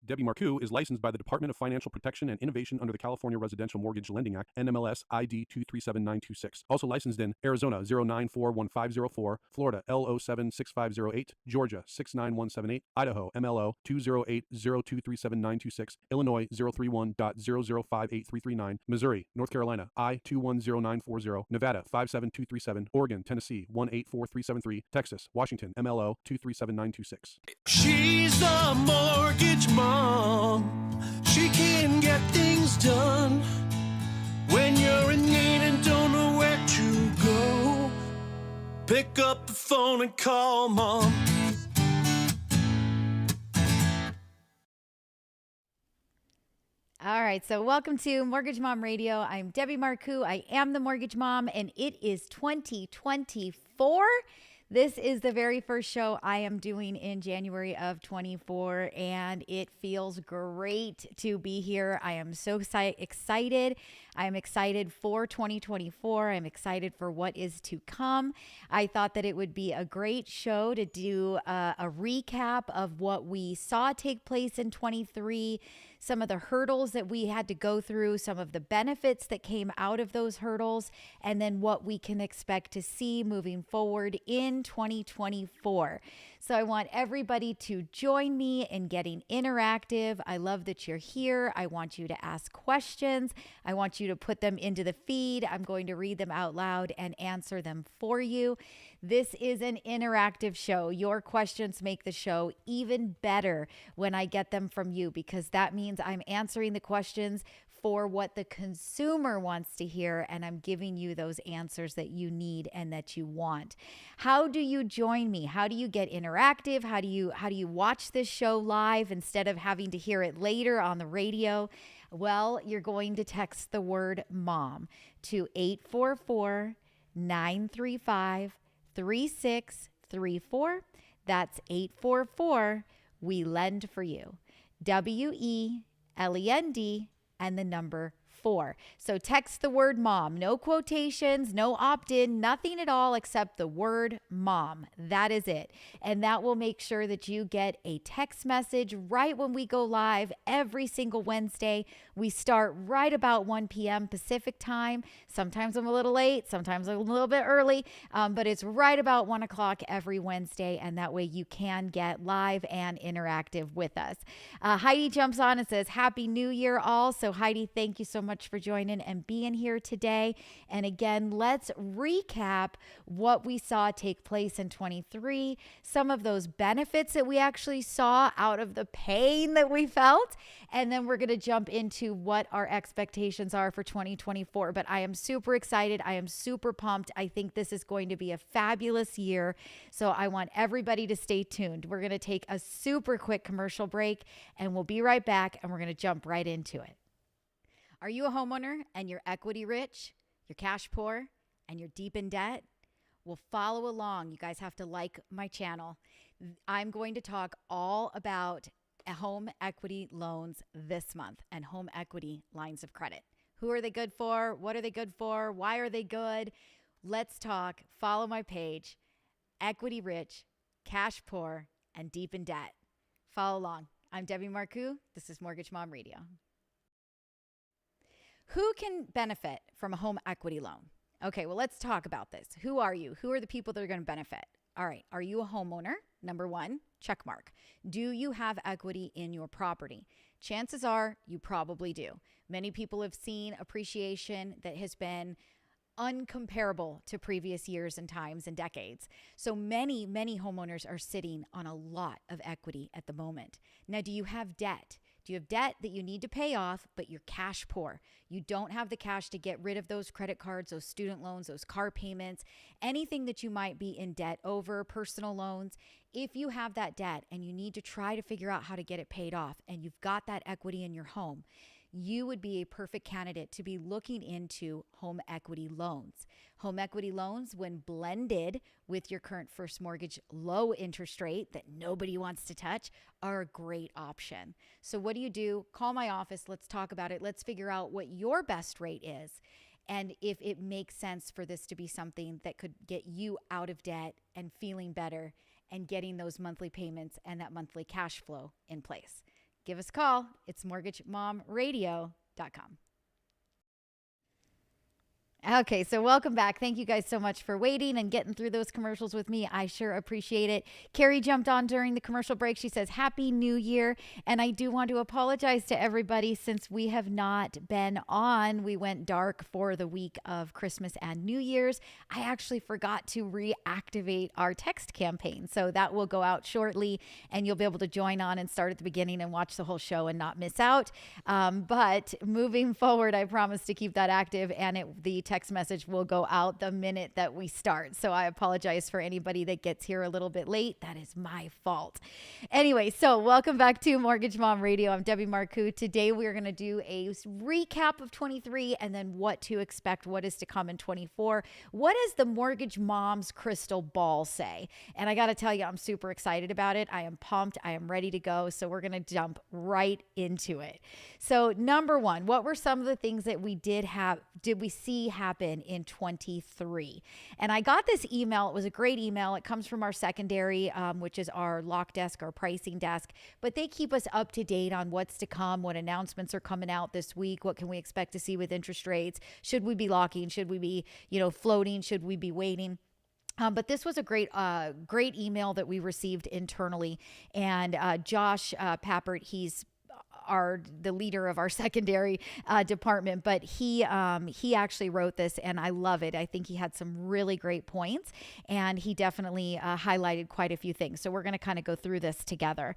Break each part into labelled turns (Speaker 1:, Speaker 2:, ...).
Speaker 1: Debbie Marcoux is licensed by the Department of Financial Protection and Innovation under the California Residential Mortgage Lending Act, NMLS ID 237926. Also licensed in Arizona 0941504, Florida L076508, Georgia 69178, Idaho MLO 208023796, Illinois 031.0058339, Missouri, North Carolina I210940, Nevada 57237, Oregon, Tennessee 184373, Texas, Washington MLO 237926.
Speaker 2: She's the mortgage mom. She can get things done when you're in need and don't know where to go. Pick up the phone and call mom.
Speaker 3: All right, so welcome to Mortgage Mom Radio. I'm Debbie Marcoux. I am the Mortgage Mom, and it is 2024. This is the very first show I am doing in January of 24, and it feels great to be here. I am so excited. I'm excited for 2024. I'm excited for what is to come. I thought that it would be a great show to do a recap of what we saw take place in 23, some of the hurdles that we had to go through, some of the benefits that came out of those hurdles, and then what we can expect to see moving forward in 2024. So I want everybody to join me in getting interactive. I love that you're here. I want you to ask questions. I want you to put them into the feed. I'm going to read them out loud and answer them for you. This is an interactive show. Your questions make the show even better when I get them from you, because that means I'm answering the questions for what the consumer wants to hear, and I'm giving you those answers that you need and that you want. How do you join me? How do you get interactive? How do you watch this show live instead of having to hear it later on the radio? Well, you're going to text the word MOM to 844-935-3634. That's 844 We Lend for You. WELEND and the number 4. So text the word MOM. No quotations, no opt-in, nothing at all except the word MOM. That is it. And that will make sure that you get a text message right when we go live every single Wednesday. We start right about 1 p.m. Pacific time. Sometimes I'm a little late, sometimes a little bit early, but it's right about 1 o'clock every Wednesday. And that way you can get live and interactive with us. Heidi jumps on and says, Happy New Year all. So Heidi, thank you so much for joining and being here today. And again, let's recap what we saw take place in 23, some of those benefits that we actually saw out of the pain that we felt. And then we're going to jump into what our expectations are for 2024. But I am super excited. I am super pumped. I think this is going to be a fabulous year. So I want everybody to stay tuned. We're going to take a super quick commercial break and we'll be right back, and we're going to jump right into it. Are you a homeowner and you're equity rich, you're cash poor, and you're deep in debt? Well, follow along. You guys have to like my channel. I'm going to talk all about home equity loans this month and home equity lines of credit. Who are they good for? What are they good for? Why are they good? Let's talk. Follow my page. Equity rich, cash poor, and deep in debt. Follow along. I'm Debbie Marcoux. This is Mortgage Mom Radio. Who can benefit from a home equity loan? Okay, well, let's talk about this. Who are you? Who are the people that are going to benefit? All right, are you a homeowner? Number one, check mark. Do you have equity in your property? Chances are you probably do. Many people have seen appreciation that has been uncomparable to previous years and times and decades. So many homeowners are sitting on a lot of equity at the moment. Now, do you have debt? Do you have debt that you need to pay off, but you're cash poor? You don't have the cash to get rid of those credit cards, those student loans, those car payments, anything that you might be in debt over, personal loans. If you have that debt and you need to try to figure out how to get it paid off, and you've got that equity in your home, you would be a perfect candidate to be looking into home equity loans. Home equity loans, when blended with your current first mortgage low interest rate that nobody wants to touch, are a great option. So what do? Call my office. Let's talk about it. Let's figure out what your best rate is, and if it makes sense for this to be something that could get you out of debt and feeling better and getting those monthly payments and that monthly cash flow in place. give us a call. It's mortgagemomradio.com. Okay, so welcome back. Thank you guys so much for waiting and getting through those commercials with me. I sure appreciate it. Carrie jumped on during the commercial break. She says, Happy New Year. And I do want to apologize to everybody since we have not been on. We went dark for the week of Christmas and New Year's. I actually forgot to reactivate our text campaign. So that will go out shortly and you'll be able to join on and start at the beginning and watch the whole show and not miss out. But moving forward, I promise to keep that active, and the text message will go out the minute that we start. So I apologize for anybody that gets here a little bit late. That is my fault. Anyway, so welcome back to Mortgage Mom Radio. I'm Debbie Marcoux. Today we're going to do a recap of 23 and then what to expect, what is to come in 24. What does the Mortgage Mom's crystal ball say? And I got to tell you, I'm super excited about it. I am pumped. I am ready to go. So we're going to jump right into it. So number one, what were some of the things that we did we see happen in 23? And I got this email. It was a great email. It comes from our secondary, which is our lock desk, our pricing desk, but they keep us up to date on what's to come, what announcements are coming out this week, what can we expect to see with interest rates? Should we be locking? Should we be, floating? Should we be waiting? But this was a great email that we received internally. And Josh Pappert, he's the leader of our secondary department, but he actually wrote this, and I love it. I think he had some really great points, and he definitely highlighted quite a few things. So we're going to kind of go through this together.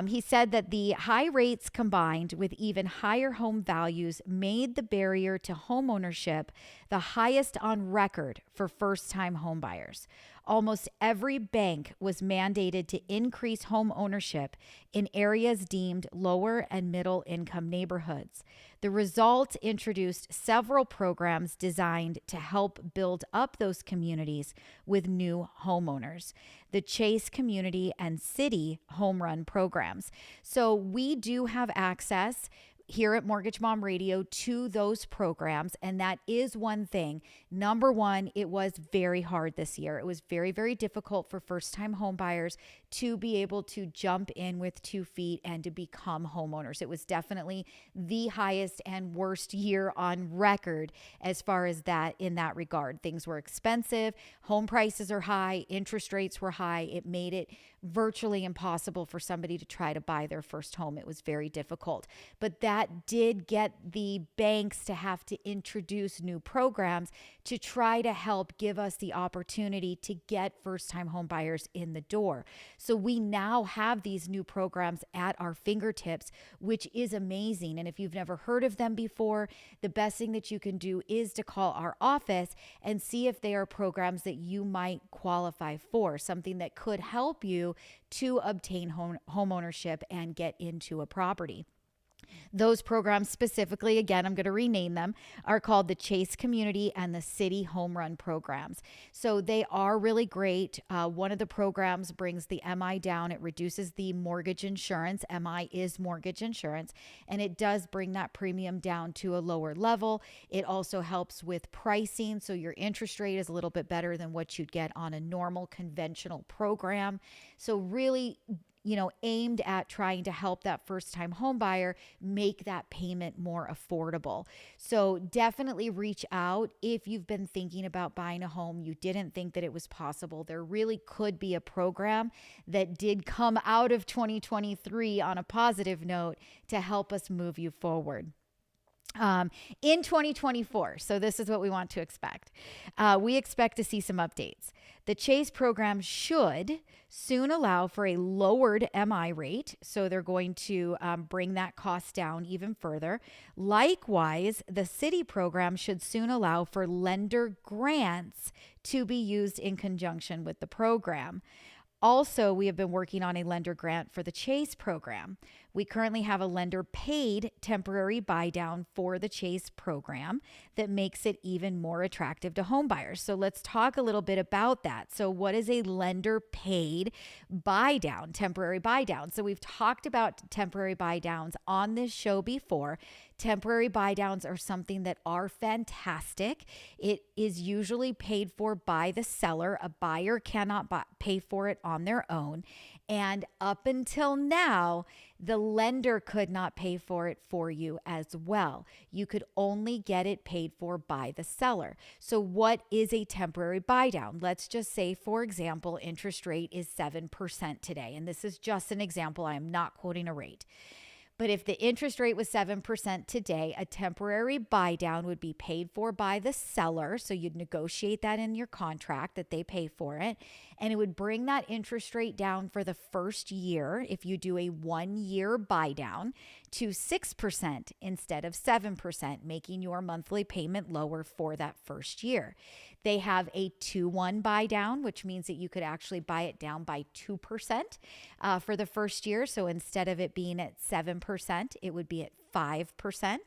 Speaker 3: He said that the high rates combined with even higher home values made the barrier to homeownership the highest on record for first-time homebuyers. Almost every bank was mandated to increase home ownership in areas deemed lower and middle income neighborhoods. The result introduced several programs designed to help build up those communities with new homeowners. The Chase Community and City Home Run programs. So we do have access here at Mortgage Mom Radio to those programs. And that is one thing. Number one, it was very hard this year. It was very, very difficult for first-time home buyers to be able to jump in with 2 feet and to become homeowners. It was definitely the highest and worst year on record as far as that in that regard. Things were expensive. Home prices are high. Interest rates were high. It made it virtually impossible for somebody to try to buy their first home. It was very difficult. But that did get the banks to have to introduce new programs to try to help give us the opportunity to get first-time home buyers in the door. So we now have these new programs at our fingertips, which is amazing. And if you've never heard of them before, the best thing that you can do is to call our office and see if they are programs that you might qualify for, something that could help you to obtain home ownership and get into a property. Those programs specifically, again, I'm going to rename them, are called the Chase Community and the City Home Run programs. So they are really great. One of the programs brings the MI down. It reduces the mortgage insurance. MI is mortgage insurance, and it does bring that premium down to a lower level. It also helps with pricing, so your interest rate is a little bit better than what you'd get on a normal conventional program. So really, aimed at trying to help that first-time home buyer make that payment more affordable. So definitely reach out if you've been thinking about buying a home. You didn't think that it was possible. There really could be a program that did come out of 2023 on a positive note to help us move you forward. In 2024, so this is what we want to expect. We expect to see some updates. The Chase program should soon allow for a lowered MI rate, so they're going to bring that cost down even further. Likewise, the City program should soon allow for lender grants to be used in conjunction with the program. Also, we have been working on a lender grant for the Chase program. We currently have a lender paid temporary buy down for the Chase program that makes it even more attractive to home buyers. So let's talk a little bit about that. So what is a lender paid buy down, temporary buy down? So we've talked about temporary buy downs on this show before. Temporary buy downs are something that are fantastic. It is usually paid for by the seller. A buyer cannot pay for it on their own. And up until now, The lender could not pay for it for you as well. You could only get it paid for by the seller. So what is a temporary buy down? Let's just say, for example, interest rate is 7% today. And this is just an example. I am not quoting a rate. But if the interest rate was 7% today, a temporary buy down would be paid for by the seller. So you'd negotiate that in your contract that they pay for it. And it would bring that interest rate down for the first year, if you do a 1-year buy down, to 6% instead of 7%, making your monthly payment lower for that first year. They have a 2-1 buy down, which means that you could actually buy it down by 2% for the first year. So instead of it being at 7%, it would be at 5%.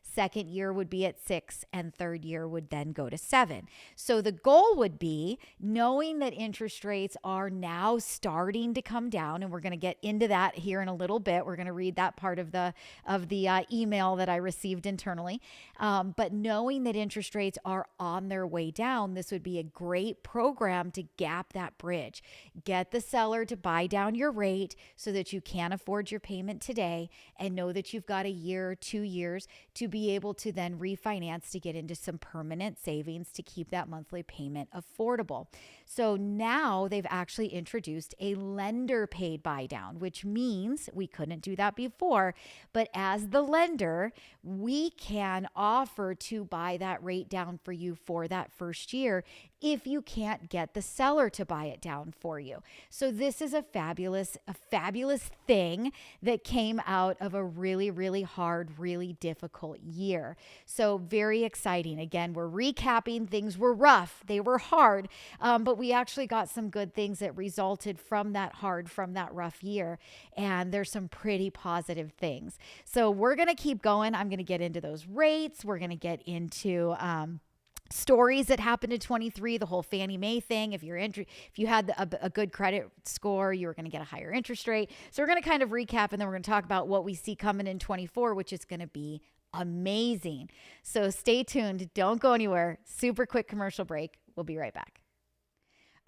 Speaker 3: Second year would be at 6%, and third year would then go to 7%. So the goal would be, knowing that interest rates are now starting to come down, and we're going to get into that here in a little bit. We're going to read that part of the email that I received internally. But knowing that interest rates are on their way down, this would be a great program to gap that bridge. Get the seller to buy down your rate so that you can afford your payment today, and know that you've got a year, 2 years to be able to then refinance to get into some permanent savings to keep that monthly payment affordable. So now they've actually introduced a lender paid buy down, which means we couldn't do that before. But as the lender, we can offer to buy that rate down for you for that first year if you can't get the seller to buy it down for you. So this is a fabulous thing that came out of a really, really hard, really difficult year. So very exciting. Again, we're recapping. Things were rough. They were hard, but we actually got some good things that resulted from that rough year. And there's some pretty positive things. So we're going to keep going. I'm going to get into those rates. We're going to get into stories that happened in 23, the whole Fannie Mae thing. If you had a good credit score, you were going to get a higher interest rate. So we're going to kind of recap, and then we're going to talk about what we see coming in 24, which is going to be amazing. So stay tuned. Don't go anywhere. Super quick commercial break. We'll be right back.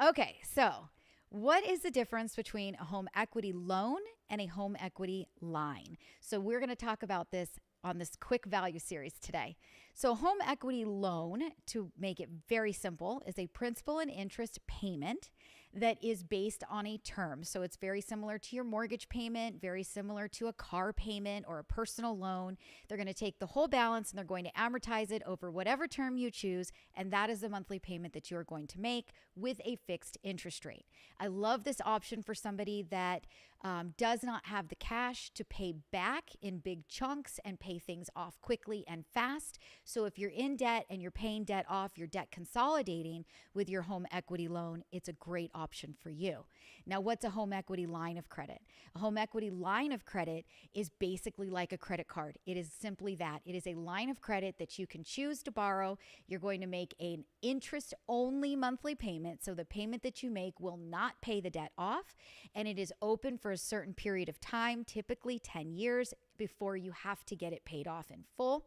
Speaker 3: Okay, so what is the difference between a home equity loan and a home equity line? So we're going to talk about this on this quick value series today. So home equity loan, to make it very simple, is a principal and interest payment that is based on a term. So it's very similar to your mortgage payment, very similar to a car payment or a personal loan. They're going to take the whole balance and they're going to amortize it over whatever term you choose. And that is the monthly payment that you're going to make with a fixed interest rate. I love this option for somebody that does not have the cash to pay back in big chunks and pay things off quickly and fast. So if you're in debt and you're paying debt off, you're debt consolidating with your home equity loan, it's a great option for you. Now, what's a home equity line of credit? A home equity line of credit is basically like a credit card. It is simply that. It is a line of credit that you can choose to borrow. You're going to make an interest-only monthly payment, so the payment that you make will not pay the debt off, and it is open for a certain period of time, typically 10 years, before you have to get it paid off in full.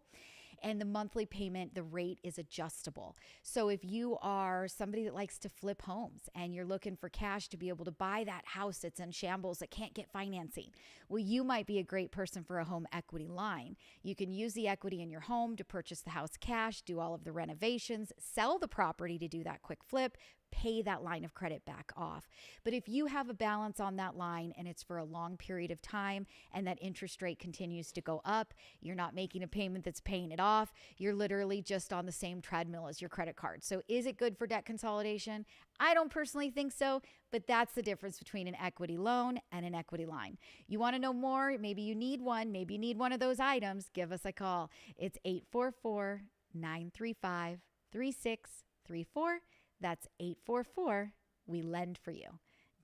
Speaker 3: And the monthly payment, the rate is adjustable. So if you are somebody that likes to flip homes and you're looking for cash to be able to buy that house that's in shambles that can't get financing, well, you might be a great person for a home equity line. You can use the equity in your home to purchase the house cash, do all of the renovations, sell the property to do that quick flip, pay that line of credit back off. But if you have a balance on that line and it's for a long period of time and that interest rate continues to go up, you're not making a payment that's paying it off, you're literally just on the same treadmill as your credit card. So is it good for debt consolidation? I don't personally think so, but that's the difference between an equity loan and an equity line. You want to know more? Maybe you need one. Maybe you need one of those items. Give us a call. It's 844-935-3634. That's 844, we lend for you.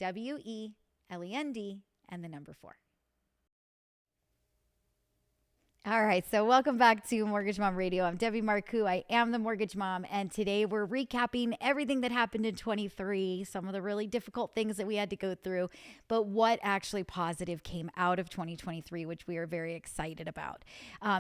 Speaker 3: WELEND and the number 4. All right, so welcome back to Mortgage Mom Radio. I'm Debbie Marcoux. I am the Mortgage Mom, and today we're recapping everything that happened in 23, some of the really difficult things that we had to go through, but what actually positive came out of 2023, which we are very excited about.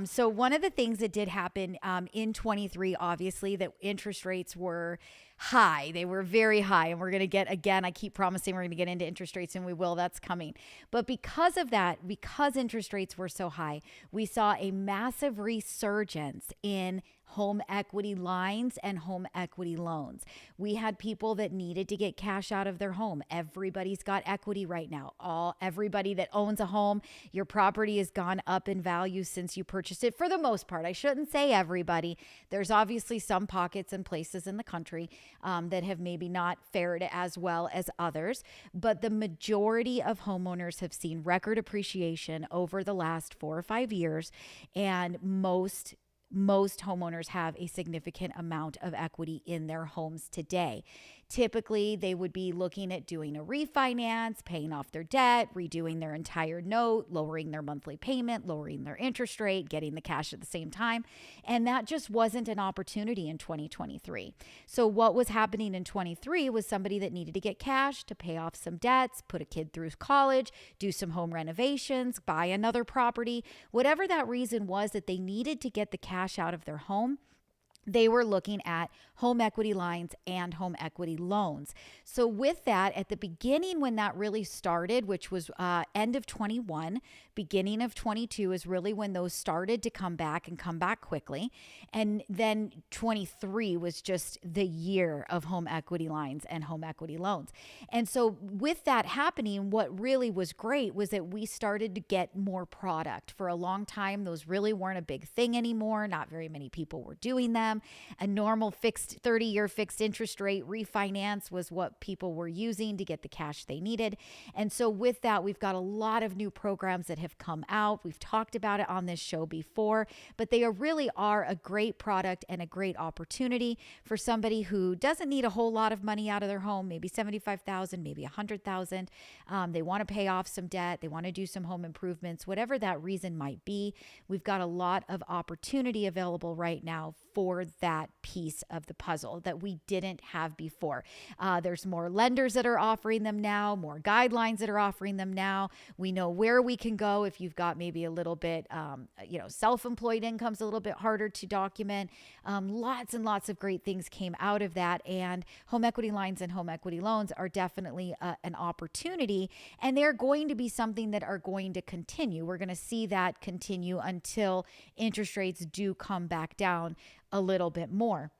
Speaker 3: So one of the things that did happen in 23, obviously, that interest rates were high. They were very high. And we're going to get, again, I keep promising we're going to get into interest rates, and we will. That's coming. But because of that, because interest rates were so high, we saw a massive resurgence in home equity lines and home equity loans. We had people that needed to get cash out of their home. Everybody's got equity right now. Everybody that owns a home, your property has gone up in value since you purchased it, for the most part. I shouldn't say everybody. There's obviously some pockets and places in the country that have maybe not fared as well as others, but the majority of homeowners have seen record appreciation over the last 4 or 5 years, and most homeowners have a significant amount of equity in their homes today. Typically, they would be looking at doing a refinance, paying off their debt, redoing their entire note, lowering their monthly payment, lowering their interest rate, getting the cash at the same time. And that just wasn't an opportunity in 2023. So what was happening in 23 was somebody that needed to get cash to pay off some debts, put a kid through college, do some home renovations, buy another property, whatever that reason was that they needed to get the cash out of their home. They were looking at home equity lines and home equity loans. So with that, at the beginning when that really started, which was end of 21, beginning of 22 is really when those started to come back and come back quickly. And then 23 was just the year of home equity lines and home equity loans. And so with that happening, what really was great was that we started to get more product. For a long time, those really weren't a big thing anymore. Not very many people were doing them. A normal fixed 30-year fixed interest rate refinance was what people were using to get the cash they needed. And so with that, we've got a lot of new programs that have come out. We've talked about it on this show before, but they really are a great product and a great opportunity for somebody who doesn't need a whole lot of money out of their home, maybe $75,000, maybe $100,000. They want to pay off some debt. They want to do some home improvements, whatever that reason might be. We've got a lot of opportunity available right now for that piece of the puzzle that we didn't have before. There's more lenders that are offering them now, more guidelines that are offering them now. We know where we can go if you've got maybe a little bit, self-employed income's a little bit harder to document. Lots and lots of great things came out of that. And home equity lines and home equity loans are definitely an opportunity. And they're going to be something that are going to continue. We're going to see that continue until interest rates do come back down a little bit more.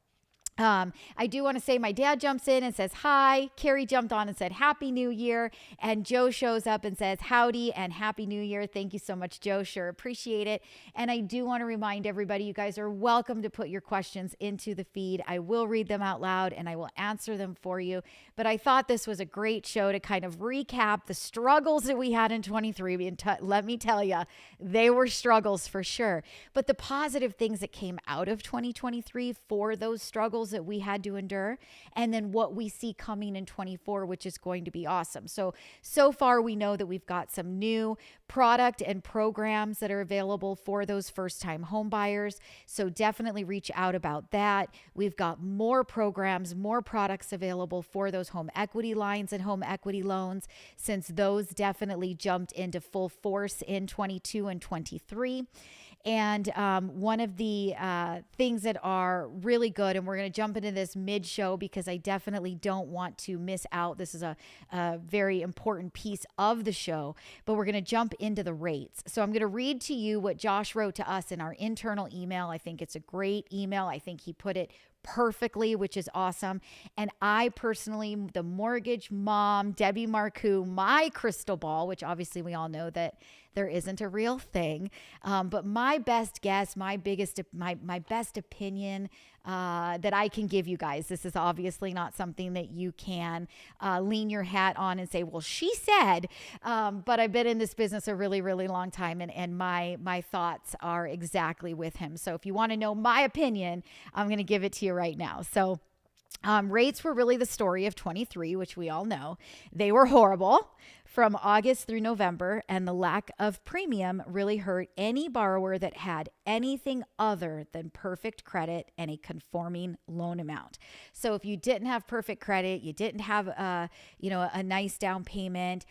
Speaker 3: I do want to say my dad jumps in and says hi. Carrie jumped on and said Happy New Year. And Joe shows up and says howdy and Happy New Year. Thank you so much, Joe. Sure appreciate it. And I do want to remind everybody, you guys are welcome to put your questions into the feed. I will read them out loud and I will answer them for you. But I thought this was a great show to kind of recap the struggles that we had in 23. And let me tell you, they were struggles for sure. But the positive things that came out of 2023 for those struggles that we had to endure, and then what we see coming in 24, which is going to be awesome. So far we know that we've got some new product and programs that are available for those first-time home buyers. So definitely reach out about that. We've got more programs, more products available for those home equity lines and home equity loans, since those definitely jumped into full force in 22 and 23. And one of the things that are really good, and we're going to jump into this mid-show because I definitely don't want to miss out. This is a very important piece of the show, but we're going to jump into the rates. So I'm going to read to you what Josh wrote to us in our internal email. I think it's a great email. I think he put it perfectly, which is awesome. And I personally, the mortgage mom, Debbie Marcoux, my crystal ball, which obviously we all know that there isn't a real thing. But my best guess, my best opinion that I can give you guys, this is obviously not something that you can lean your hat on and say, well, she said, but I've been in this business a really, really long time, and my thoughts are exactly with him. So if you want to know my opinion, I'm going to give it to you right now. So rates were really the story of 23, which we all know. They were horrible from August through November, and the lack of premium really hurt any borrower that had anything other than perfect credit and a conforming loan amount. So if you didn't have perfect credit, you didn't have a nice down payment,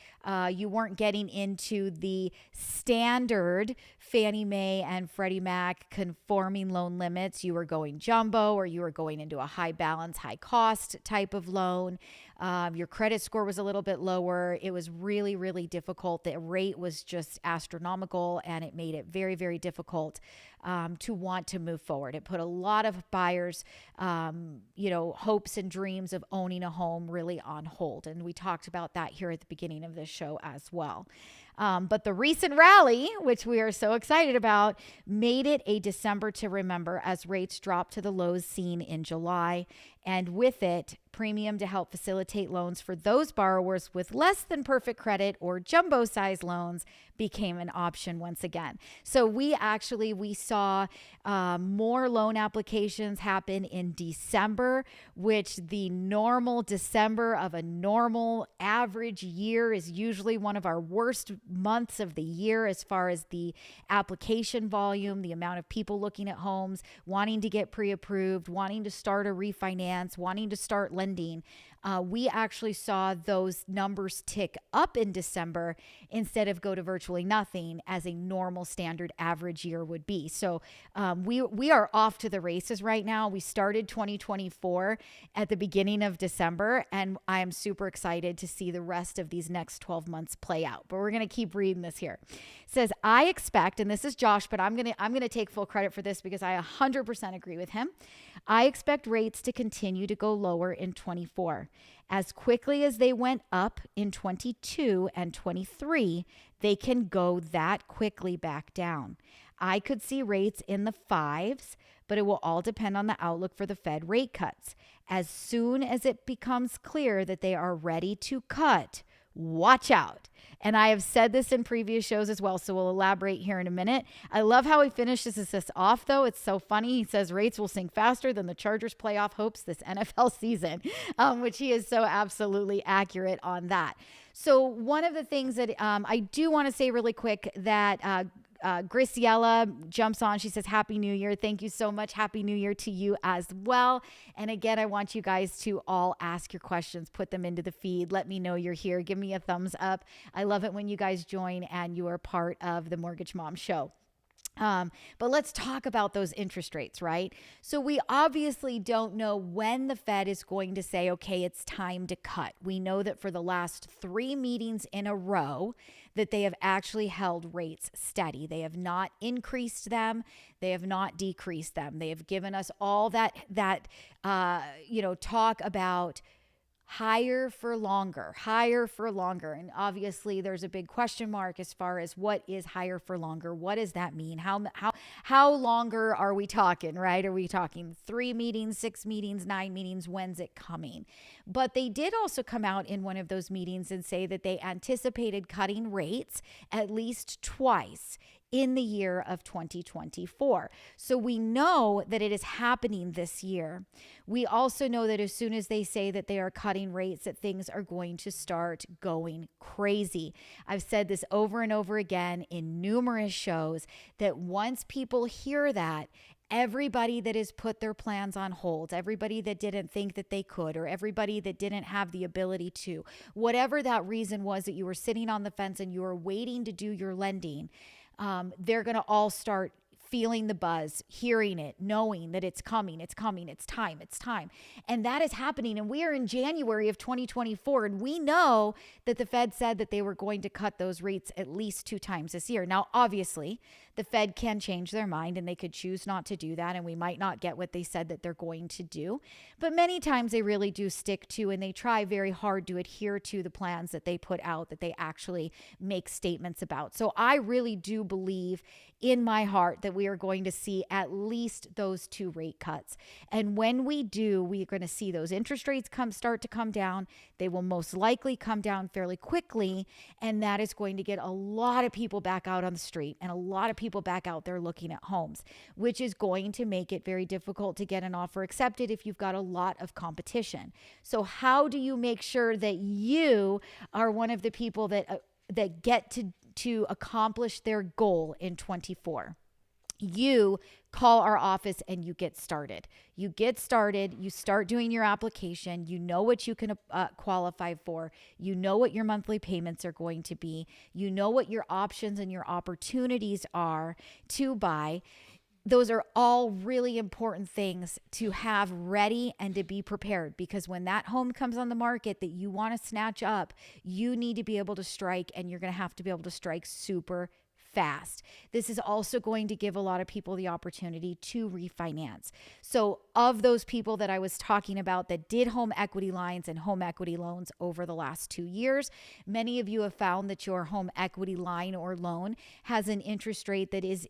Speaker 3: you weren't getting into the standard Fannie Mae and Freddie Mac conforming loan limits, you were going jumbo, or you were going into a high balance, high cost type of loan. Your credit score was a little bit lower. It was really, really difficult. The rate was just astronomical, and it made it very, very difficult to want to move forward. It put a lot of buyers, hopes and dreams of owning a home really on hold. And we talked about that here at the beginning of this show as well. But the recent rally, which we are so excited about, made it a December to remember as rates dropped to the lows seen in July. And with it, premium to help facilitate loans for those borrowers with less than perfect credit or jumbo size loans became an option once again. So we saw more loan applications happen in December, which the normal December of a normal average year is usually one of our worst months of the year as far as the application volume, the amount of people looking at homes, wanting to get pre-approved, wanting to start a refinance, wanting to start lending. We actually saw those numbers tick up in December instead of go to virtually nothing as a normal standard average year would be. So we are off to the races right now. We started 2024 at the beginning of December, and I am super excited to see the rest of these next 12 months play out. But we're going to keep reading this here. It says, I expect, and this is Josh, but I'm going to take full credit for this because I 100% agree with him. I expect rates to continue to go lower in 24. As quickly as they went up in 22 and 23, they can go that quickly back down. I could see rates in the 5s, but it will all depend on the outlook for the Fed rate cuts. As soon as it becomes clear that they are ready to cut, watch out. And I have said this in previous shows as well, so we'll elaborate here in a minute. I love how he finishes this off, though. It's so funny. He says rates will sink faster than the Chargers playoff hopes this NFL season, which he is so absolutely accurate on that. So one of the things that I do want to say really quick that Graciela jumps on. She says, Happy New Year. Thank you so much. Happy New Year to you as well. And again, I want you guys to all ask your questions, put them into the feed. Let me know you're here. Give me a thumbs up. I love it when you guys join and you are part of the Mortgage Mom Show. But let's talk about those interest rates, right? So we obviously don't know when the Fed is going to say, okay, it's time to cut. We know that for the last 3 meetings in a row that they have actually held rates steady. They have not increased them. They have not decreased them. They have given us all that talk about higher for longer. And obviously there's a big question mark as far as what is higher for longer. What does that mean? How longer are we talking, right? Are we talking 3 meetings, 6 meetings, 9 meetings? When's it coming? But they did also come out in one of those meetings and say that they anticipated cutting rates at least twice in the year of 2024. So we know that it is happening this year. We also know that as soon as they say that they are cutting rates, that things are going to start going crazy. I've said this over and over again in numerous shows that once people hear that, everybody that has put their plans on hold, everybody that didn't think that they could, or everybody that didn't have the ability to, whatever that reason was that you were sitting on the fence and you were waiting to do your lending, they're going to all start feeling the buzz, hearing it, knowing that it's coming, it's time. And that is happening. And we are in January of 2024. And we know that the Fed said that they were going to cut those rates at least 2 times this year. Now, obviously, the Fed can change their mind and they could choose not to do that. And we might not get what they said that they're going to do. But many times they really do stick to, and they try very hard to adhere to the plans that they put out, that they actually make statements about. So I really do believe in my heart that we are going to see at least those 2 rate cuts. And when we do, we're going to see those interest rates start to come down. They will most likely come down fairly quickly. And that is going to get a lot of people back out on the street and a lot of people people back out there looking at homes, which is going to make it very difficult to get an offer accepted if you've got a lot of competition. So how do you make sure that you are one of the people that get to accomplish their goal in 24? You call our office and you get started. You start doing your application. You know what you can qualify for. You know what your monthly payments are going to be. You know what your options and your opportunities are to buy. Those are all really important things to have ready and to be prepared, because when that home comes on the market that you want to snatch up, you need to be able to strike, and you're going to have to be able to strike super fast. This is also going to give a lot of people the opportunity to refinance. So of those people that I was talking about that did home equity lines and home equity loans over the last 2 years, many of you have found that your home equity line or loan has an interest rate that is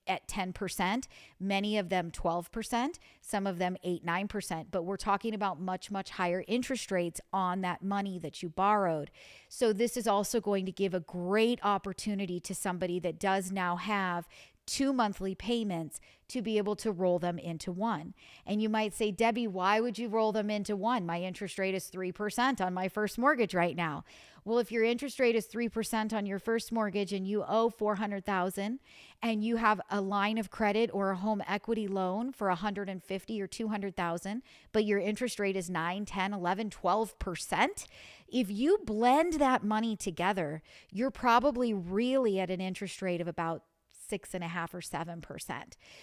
Speaker 3: at 10%, many of them 12%, some of them 8-9%, but we're talking about much, much higher interest rates on that money that you borrowed. So this is also going to give a great opportunity to somebody that does now have 2 monthly payments to be able to roll them into one. And you might say, Debbie, why would you roll them into one? My interest rate is 3% on my first mortgage right now. Well, if your interest rate is 3% on your first mortgage and you owe $400,000 and you have a line of credit or a home equity loan for $150,000 or $200,000, but your interest rate is 9, 10, 11, 12%, if you blend that money together, you're probably really at an interest rate of about 6.5 or 7%.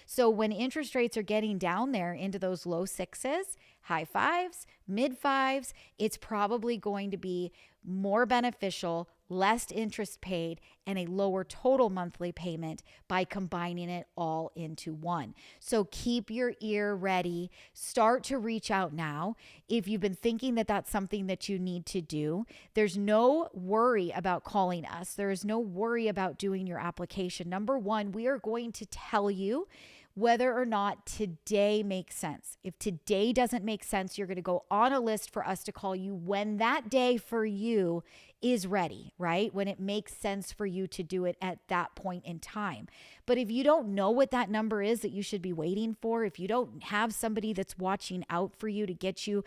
Speaker 3: So when interest rates are getting down there into those low sixes, high fives, mid fives, it's probably going to be more beneficial, less interest paid, and a lower total monthly payment by combining it all into one. So keep your ear ready. Start to reach out now. If you've been thinking that that's something that you need to do, there's no worry about calling us. There is no worry about doing your application. Number one, we are going to tell you whether or not today makes sense. If today doesn't make sense, you're going to go on a list for us to call you when that day for you is ready, right? When it makes sense for you to do it at that point in time. But if you don't know what that number is that you should be waiting for, if you don't have somebody that's watching out for you to get you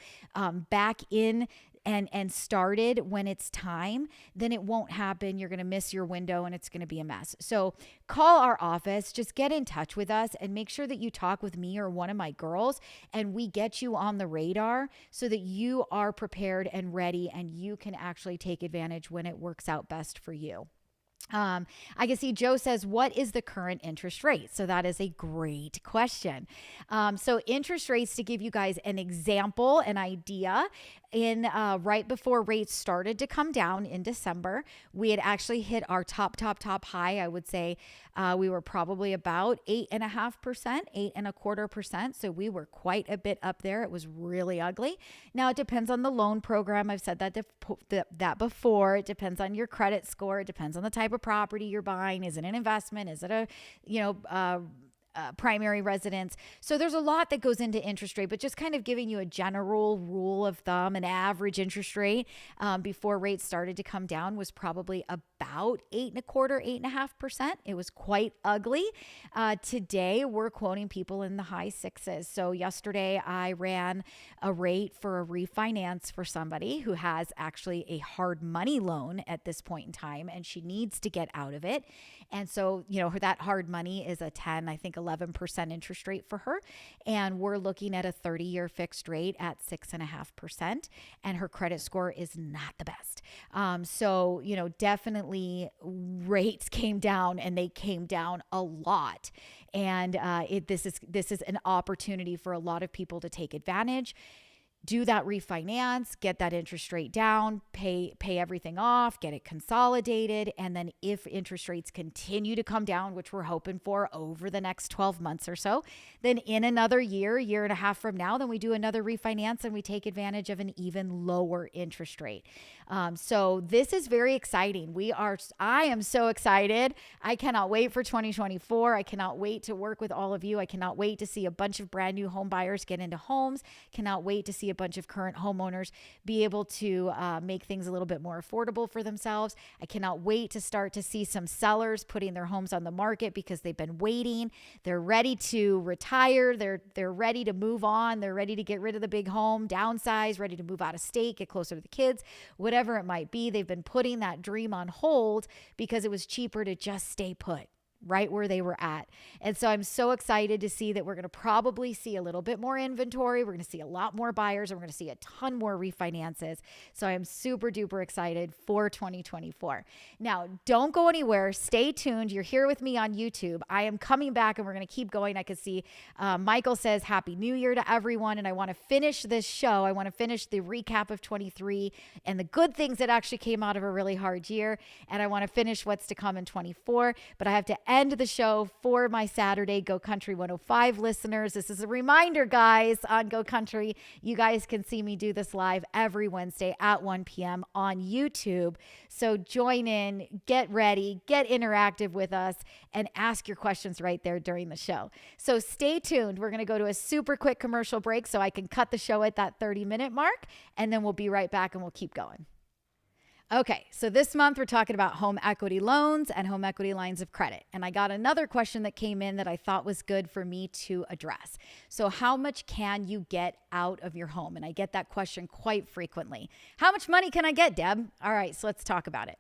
Speaker 3: back in and started when it's time, then it won't happen. You're going to miss your window and it's going to be a mess. So call our office, just get in touch with us and make sure that you talk with me or one of my girls and we get you on the radar so that you are prepared and ready and you can actually take advantage when it works out best for you. I can see Joe says, what is the current interest rate? So that is a great question. So interest rates, to give you guys an example, an idea, in right before rates started to come down in December, we had actually hit our top high. I would say we were probably about 8.5%, 8.25%. So we were quite a bit up there. It was really ugly. Now it depends on the loan program. I've said that before. It depends on your credit score. It depends on the type of property you're buying. Is it an investment? Is it a, primary residence? So there's a lot that goes into interest rate, but just kind of giving you a general rule of thumb, an average interest rate before rates started to come down was probably about 8.25%, 8.5%. It was quite ugly. Today we're quoting people in the high sixes. So yesterday I ran a rate for a refinance for somebody who has actually a hard money loan at this point in time, and she needs to get out of it. And so, that hard money is a 10, I think 11% interest rate for her. And we're looking at a 30-year fixed rate at 6.5%. And her credit score is not the best. So, definitely rates came down, and they came down a lot. And this is an opportunity for a lot of people to take advantage. Do that refinance, get that interest rate down, pay everything off, get it consolidated. And then if interest rates continue to come down, which we're hoping for over the next 12 months or so, then in another year and a half from now, then we do another refinance and we take advantage of an even lower interest rate. So this is very exciting. I am so excited. I cannot wait for 2024. I cannot wait to work with all of you. I cannot wait to see a bunch of brand new home buyers get into homes. Cannot wait to see a a bunch of current homeowners be able to make things a little bit more affordable for themselves. I cannot wait to start to see some sellers putting their homes on the market because they've been waiting. They're ready to retire. They're ready to move on. They're ready to get rid of the big home, downsize, ready to move out of state, get closer to the kids, whatever it might be. They've been putting that dream on hold because it was cheaper to just stay put right where they were at. And so I'm so excited to see that we're going to probably see a little bit more inventory. We're going to see a lot more buyers, and we're going to see a ton more refinances. So I'm super duper excited for 2024. Now, don't go anywhere. Stay tuned. You're here with me on YouTube. I am coming back, and we're going to keep going. I can see Michael says Happy New Year to everyone. And I want to finish this show. I want to finish the recap of 23 and the good things that actually came out of a really hard year. And I want to finish what's to come in 24. But I have to end the show for my Saturday Go Country 105 listeners. This is a reminder, guys, on Go Country. You guys can see me do this live every Wednesday at 1 p.m. on YouTube. So join in, get ready, get interactive with us, and ask your questions right there during the show. So stay tuned. We're going to go to a super quick commercial break so I can cut the show at that 30-minute mark, and then we'll be right back and we'll keep going. Okay, so this month we're talking about home equity loans and home equity lines of credit. And I got another question that came in that I thought was good for me to address. So how much can you get out of your home? And I get that question quite frequently. How much money can I get, Deb? All right, so let's talk about it.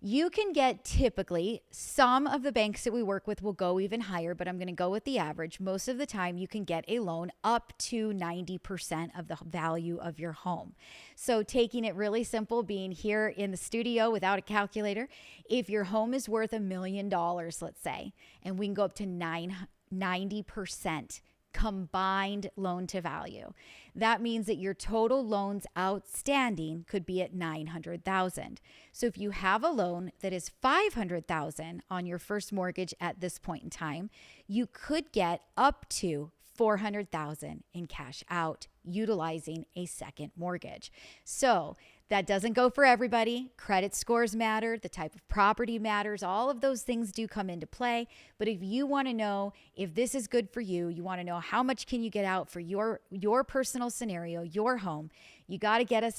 Speaker 3: You can get typically, some of the banks that we work with will go even higher, but I'm going to go with the average. Most of the time, you can get a loan up to 90% of the value of your home. So taking it really simple, being here in the studio without a calculator, if your home is worth $1 million, let's say, and we can go up to 90% combined loan to value. That means that your total loans outstanding could be at $900,000. So if you have a loan that is $500,000 on your first mortgage at this point in time, you could get up to $400,000 in cash out utilizing a second mortgage. So that doesn't go for everybody. Credit scores matter. The type of property matters. All of those things do come into play. But if you want to know if this is good for you, you want to know how much can you get out for your personal scenario, your home, you got to get in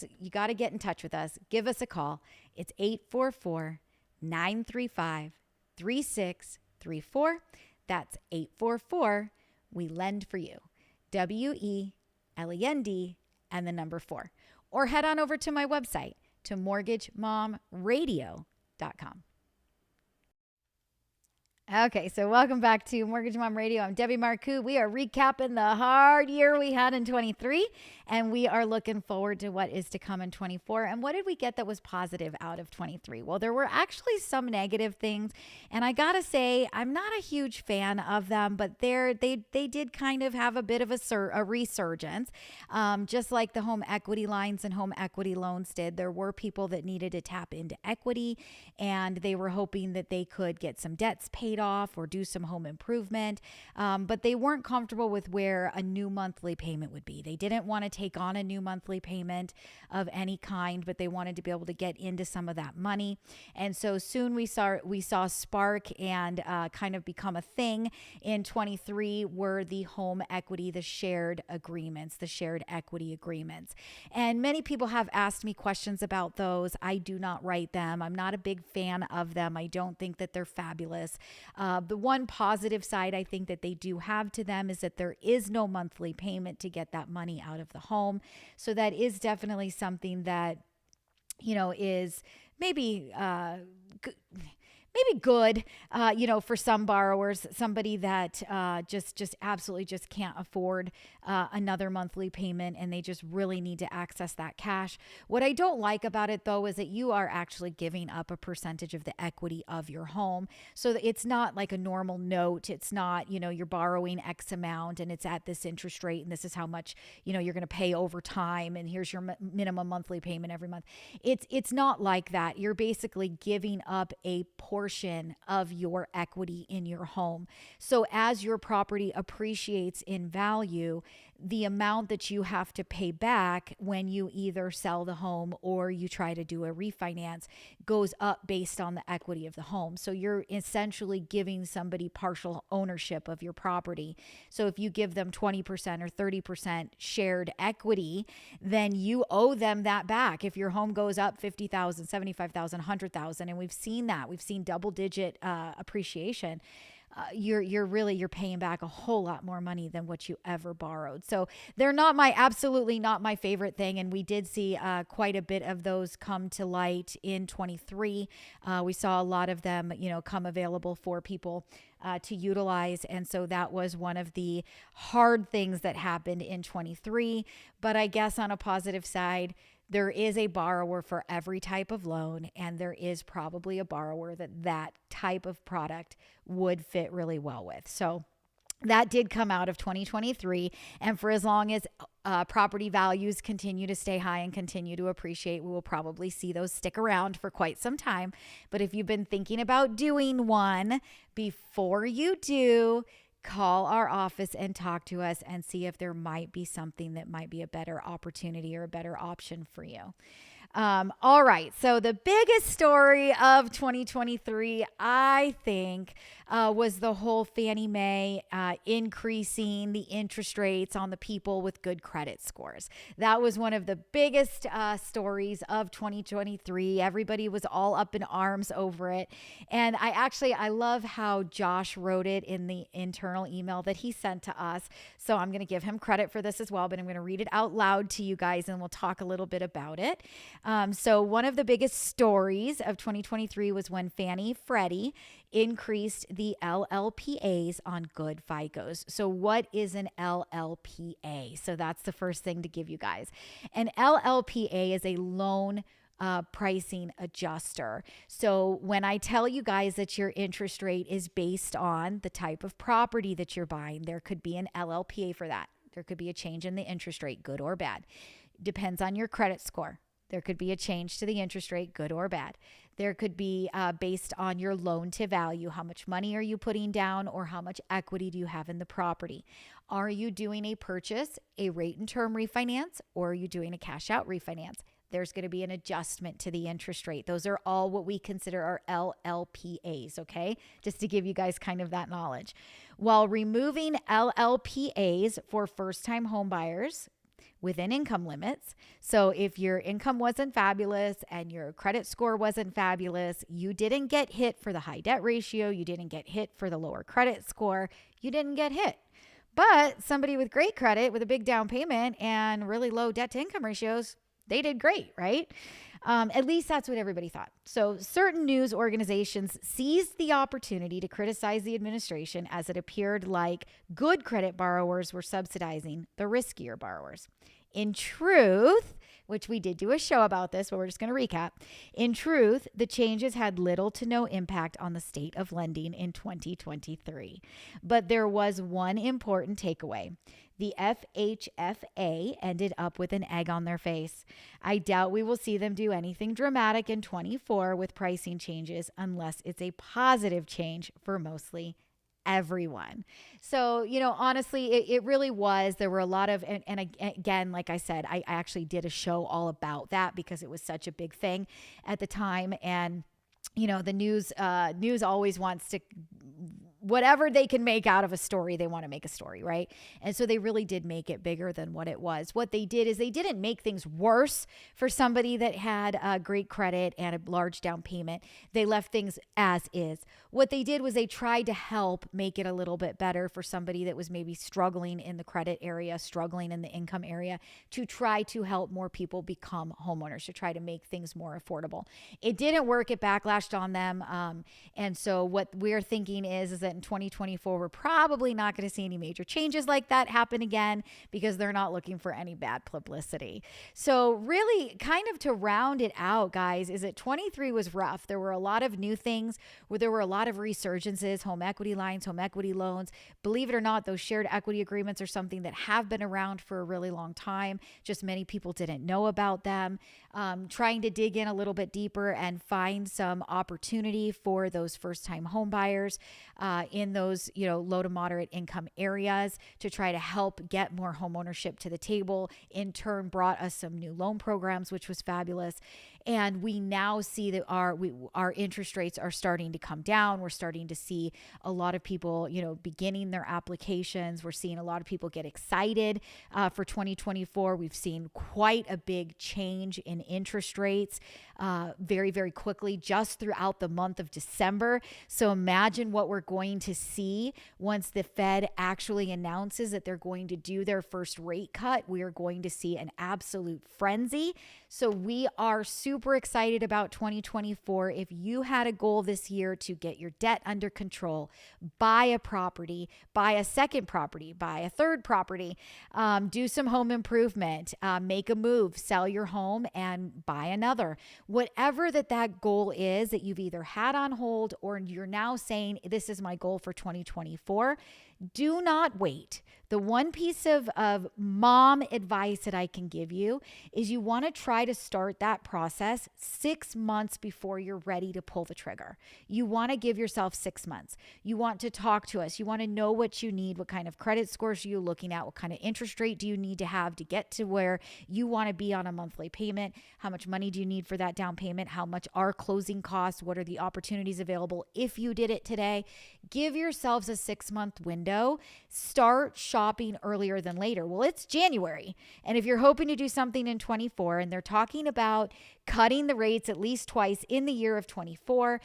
Speaker 3: touch with us. Give us a call. It's 844-935-3634. That's 844 We Lend For You. WELEND and the number 4. Or head on over to my website, to mortgagemomradio.com. Okay, so welcome back to Mortgage Mom Radio. I'm Debbie Marcoux. We are recapping the hard year we had in 23, and we are looking forward to what is to come in 24. And what did we get that was positive out of 23? Well, there were actually some negative things, and I gotta say, I'm not a huge fan of them, but they did kind of have a bit of a resurgence, just like the home equity lines and home equity loans did. There were people that needed to tap into equity, and they were hoping that they could get some debts paid off or do some home improvement, but they weren't comfortable with where a new monthly payment would be. They didn't want to take on a new monthly payment of any kind, but they wanted to be able to get into some of that money. And so soon we saw spark and kind of become a thing in 23 were the home equity, the shared agreements, the shared equity agreements. And many people have asked me questions about those. I do not write them. I'm not a big fan of them. I don't think that they're fabulous. The one positive side I think that they do have to them is that there is no monthly payment to get that money out of the home. So that is definitely something that, is maybe good, for some borrowers, somebody that just absolutely just can't afford another monthly payment and they just really need to access that cash. What I don't like about it, though, is that you are actually giving up a percentage of the equity of your home. So that it's not like a normal note. It's not, you're borrowing X amount and it's at this interest rate and this is how much, you're going to pay over time and here's your minimum monthly payment every month. It's not like that. You're basically giving up a portion of your equity in your home. So as your property appreciates in value, the amount that you have to pay back when you either sell the home or you try to do a refinance goes up based on the equity of the home. So you're essentially giving somebody partial ownership of your property. So if you give them 20% or 30% shared equity, then you owe them that back. If your home goes up 50,000, 75,000, 100,000, and we've seen that, we've seen double digit appreciation. You're paying back a whole lot more money than what you ever borrowed. So they're absolutely not my favorite thing. And we did see quite a bit of those come to light in 23. We saw a lot of them, come available for people to utilize. And so that was one of the hard things that happened in 23. But I guess on a positive side, there is a borrower for every type of loan, and there is probably a borrower that type of product would fit really well with. So that did come out of 2023. And for as long as property values continue to stay high and continue to appreciate, we will probably see those stick around for quite some time. But if you've been thinking about doing one, before you do, call our office and talk to us and see if there might be something that might be a better opportunity or a better option for you. All right. So the biggest story of 2023, I think, was the whole Fannie Mae increasing the interest rates on the people with good credit scores. That was one of the biggest stories of 2023. Everybody was all up in arms over it. And I love how Josh wrote it in the internal email that he sent to us. So I'm going to give him credit for this as well, but I'm going to read it out loud to you guys and we'll talk a little bit about it. So one of the biggest stories of 2023 was when Fannie Freddie increased the LLPAs on good FICOs. So what is an LLPA? So that's the first thing to give you guys. An LLPA is a loan pricing adjuster. So when I tell you guys that your interest rate is based on the type of property that you're buying, there could be an LLPA for that. There could be a change in the interest rate, good or bad. Depends on your credit score. There could be a change to the interest rate, good or bad. There could be based on your loan to value. How much money are you putting down or how much equity do you have in the property? Are you doing a purchase, a rate and term refinance, or are you doing a cash out refinance? There's going to be an adjustment to the interest rate. Those are all what we consider our LLPAs, okay? Just to give you guys kind of that knowledge. While removing LLPAs for first-time home buyers within income limits. So if your income wasn't fabulous and your credit score wasn't fabulous, you didn't get hit for the high debt ratio, you didn't get hit for the lower credit score, you didn't get hit. But somebody with great credit, with a big down payment and really low debt to income ratios, they did great, right? At least that's what everybody thought. So certain news organizations seized the opportunity to criticize the administration as it appeared like good credit borrowers were subsidizing the riskier borrowers. In truth, which we did do a show about this, but we're just going to recap. In truth, the changes had little to no impact on the state of lending in 2023. But there was one important takeaway. The FHFA ended up with an egg on their face. I doubt we will see them do anything dramatic in 24 with pricing changes unless it's a positive change for mostly everyone. So, honestly, it really was. There were a lot of, and again, like I said, I actually did a show all about that because it was such a big thing at the time. And, the news always wants to, whatever they can make out of a story, they want to make a story, right? And so they really did make it bigger than what it was. What they did is they didn't make things worse for somebody that had great credit and a large down payment. They left things as is. What they did was they tried to help make it a little bit better for somebody that was maybe struggling in the credit area, struggling in the income area, to try to help more people become homeowners, to try to make things more affordable. It didn't work. It backlashed on them. And so what we're thinking is that in 2024, we're probably not going to see any major changes like that happen again because they're not looking for any bad publicity. So really kind of to round it out, guys, is that 23 was rough. There were a lot of new things where there were a lot of resurgences, home equity lines, home equity loans. Believe it or not, those shared equity agreements are something that have been around for a really long time. Just many people didn't know about them. Trying to dig in a little bit deeper and find some opportunity for those first-time home buyers. in those, low to moderate income areas to try to help get more home ownership to the table. In turn, brought us some new loan programs, which was fabulous. And we now see that our interest rates are starting to come down. We're starting to see a lot of people, beginning their applications. We're seeing a lot of people get excited for 2024. We've seen quite a big change in interest rates very, very quickly just throughout the month of December. So imagine what we're going to see once the Fed actually announces that they're going to do their first rate cut. We are going to see an absolute frenzy. So we are super excited about 2024. If you had a goal this year to get your debt under control, buy a property, buy a second property, buy a third property, do some home improvement, make a move, sell your home and buy another. Whatever that goal is that you've either had on hold or you're now saying, this is my goal for 2024, do not wait. The one piece of mom advice that I can give you is you want to try to start that process 6 months before you're ready to pull the trigger. You want to give yourself 6 months. You want to talk to us. You want to know what you need, what kind of credit scores are you looking at, what kind of interest rate do you need to have to get to where you want to be on a monthly payment, how much money do you need for that down payment, how much are closing costs, what are the opportunities available if you did it today. Give yourselves a 6-month window. Start shopping earlier than later. Well, it's January. And if you're hoping to do something in 24 and they're talking about cutting the rates at least twice in the year of 24,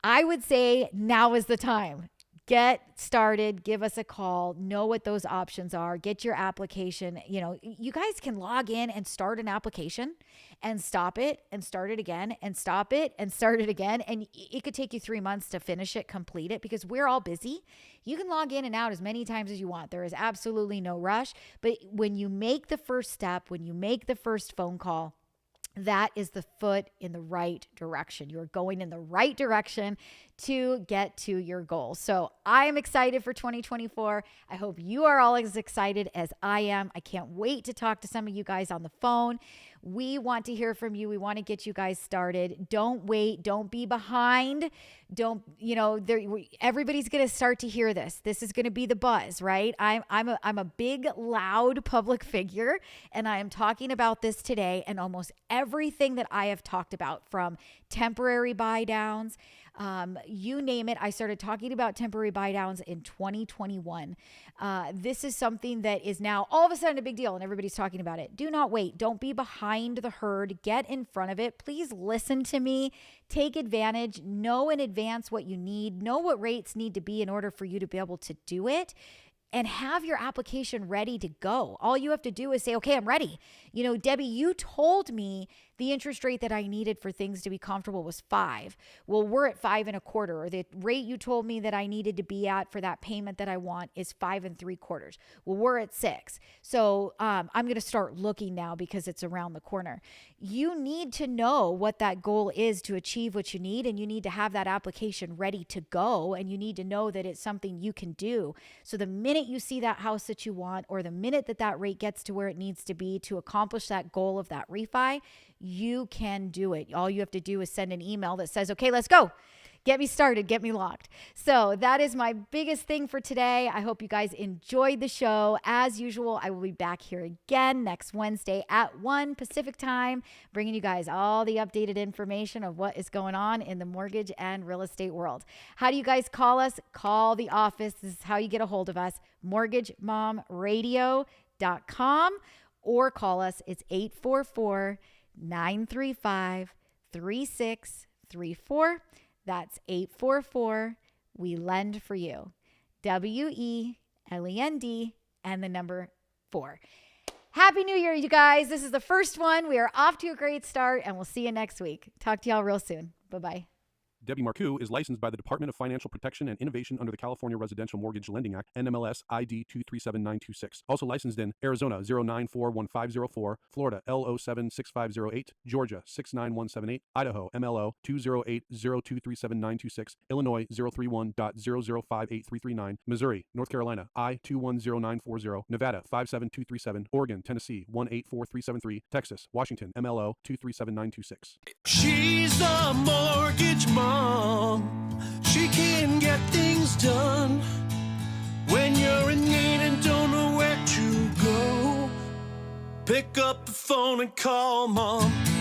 Speaker 3: I would say now is the time. Get started, give us a call, know what those options are, get your application. You guys can log in and start an application and stop it and start it again and stop it and start it again. And it could take you 3 months to finish it, complete it, because we're all busy. You can log in and out as many times as you want. There is absolutely no rush. But when you make the first step, when you make the first phone call, that is the foot in the right direction. You're going in the right direction to get to your goal. So I am excited for 2024. I hope you are all as excited as I am. I can't wait to talk to some of you guys on the phone. We want to hear from you. We want to get you guys started. Don't wait. Don't be behind. Everybody's going to start to hear this. This is going to be the buzz, right? I'm a big, loud public figure, and I am talking about this today. And almost everything that I have talked about, from temporary buy downs, you name it. I started talking about temporary buy downs in 2021. This is something that is now all of a sudden a big deal and everybody's talking about it. Do not wait. Don't be behind the herd. Get in front of it. Please listen to me. Take advantage. Know in advance what you need. Know what rates need to be in order for you to be able to do it. And have your application ready to go. All you have to do is say, okay, I'm ready. Debbie, you told me the interest rate that I needed for things to be comfortable was 5. Well, we're at 5 1/4, or the rate you told me that I needed to be at for that payment that I want is 5 3/4. Well, we're at 6. So I'm going to start looking now because it's around the corner. You need to know what that goal is to achieve what you need, and you need to have that application ready to go, and you need to know that it's something you can do. So the minute you see that house that you want, or the minute that rate gets to where it needs to be to accomplish that goal of that refi, you can do it. All you have to do is send an email that says, okay, let's go. Get me started, get me locked. So that is my biggest thing for today. I hope you guys enjoyed the show. As usual, I will be back here again next Wednesday at 1 Pacific time, bringing you guys all the updated information of what is going on in the mortgage and real estate world. How do you guys call us? Call the office. This is how you get a hold of us, mortgagemomradio.com, or call us. It's 844-935-3634. That's 844. We lend for you. WELEND and the number 4. Happy New Year, you guys. This is the first one. We are off to a great start, and we'll see you next week. Talk to y'all real soon. Bye-bye.
Speaker 1: Debbie Marcoux is licensed by the Department of Financial Protection and Innovation under the California Residential Mortgage Lending Act, NMLS ID 237926. Also licensed in Arizona 0941504, Florida L076508, Georgia 69178, Idaho MLO 208023796, Illinois 031.0058339, Missouri, North Carolina I210940, Nevada 57237, Oregon, Tennessee 184373, Texas, Washington MLO 237926.
Speaker 2: She's the mortgage mom. She can get things things done. When you're in need and don't know where to go, pick up the phone and call mom.